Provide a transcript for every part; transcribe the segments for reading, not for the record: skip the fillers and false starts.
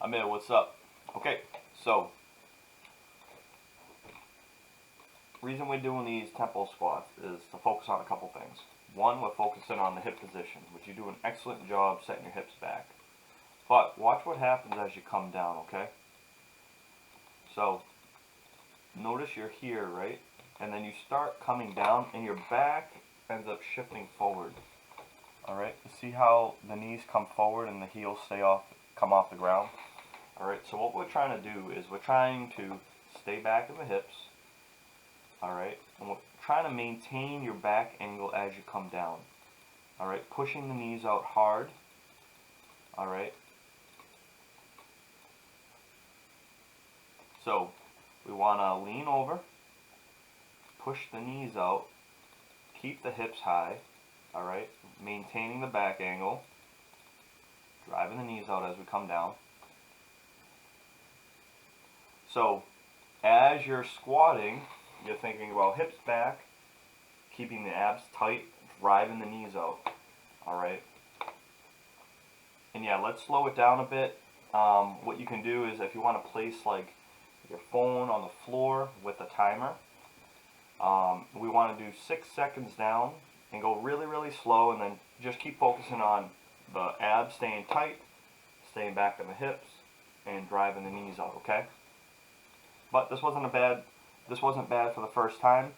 Amir, what's up? Okay, so reason we're doing these tempo squats is to focus on a couple things. One, we're focusing on the hip position, which you do an excellent job setting your hips back. But watch what happens as you come down, okay? So notice you're here, right? And then you start coming down and your back ends up shifting forward. Alright, you see how the knees come forward and the heels come off the ground? Alright, so what we're trying to do is we're trying to stay back in the hips. Alright, and we're trying to maintain your back angle as you come down. Alright, pushing the knees out hard. Alright. So, we want to lean over, push the knees out, keep the hips high. Alright, maintaining the back angle, driving the knees out as we come down. So, as you're squatting, you're thinking about hips back, keeping the abs tight, driving the knees out. Alright? And yeah, let's slow it down a bit. What you can do is if you want to place like your phone on the floor with a timer, we want to do 6 seconds down and go really, really slow, and then just keep focusing on the abs staying tight, staying back in the hips, and driving the knees out, okay? But this wasn't bad for the first time.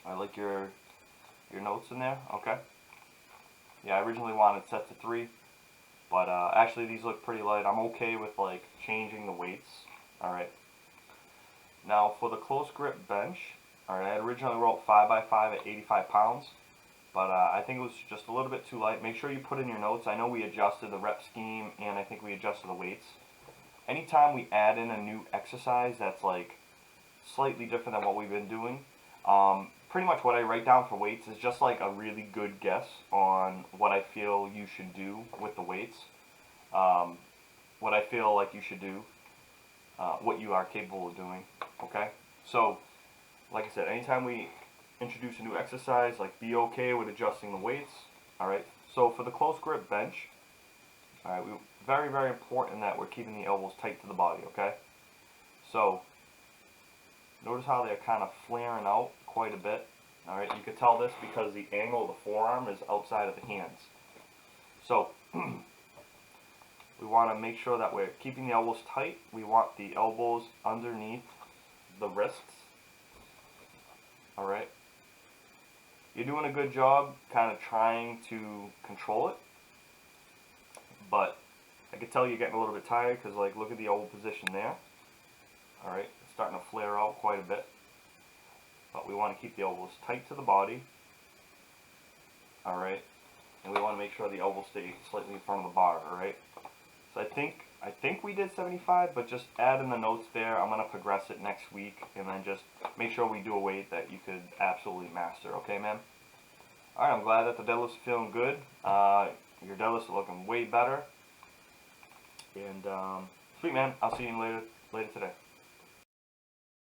I like your notes in there, okay? Yeah, I originally wanted set to 3, but actually these look pretty light. I'm okay with like changing the weights. Alright. Now for the close grip bench, alright, I originally wrote 5x5 at 85 pounds. But I think it was just a little bit too light. Make sure you put in your notes. I know we adjusted the rep scheme and I think we adjusted the weights. Anytime we add in a new exercise that's like slightly different than what we've been doing, pretty much what I write down for weights is just like a really good guess on what I feel you should do with the weights. What I feel like you should do, what you are capable of doing, okay? So, like I said, anytime we introduce a new exercise, like be okay with adjusting the weights. Alright, so for the close grip bench, alright, very, very important that we're keeping the elbows tight to the body, okay? So, notice how they're kind of flaring out quite a bit. Alright, you can tell this because the angle of the forearm is outside of the hands. So, we want to make sure that we're keeping the elbows tight. We want the elbows underneath the wrists. Alright. You're doing a good job kind of trying to control it, but I can tell you're getting a little bit tired because like look at the elbow position there. Alright, it's starting to flare out quite a bit, but we want to keep the elbows tight to the body. Alright, and we want to make sure the elbows stay slightly in front of the bar. Alright, so I think we did 75, but just add in the notes there. I'm going to progress it next week, and then just make sure we do a weight that you could absolutely master, okay, man? Alright, I'm glad that the deadlifts are feeling good. Your deadlifts are looking way better. And, sweet, man. I'll see you later today.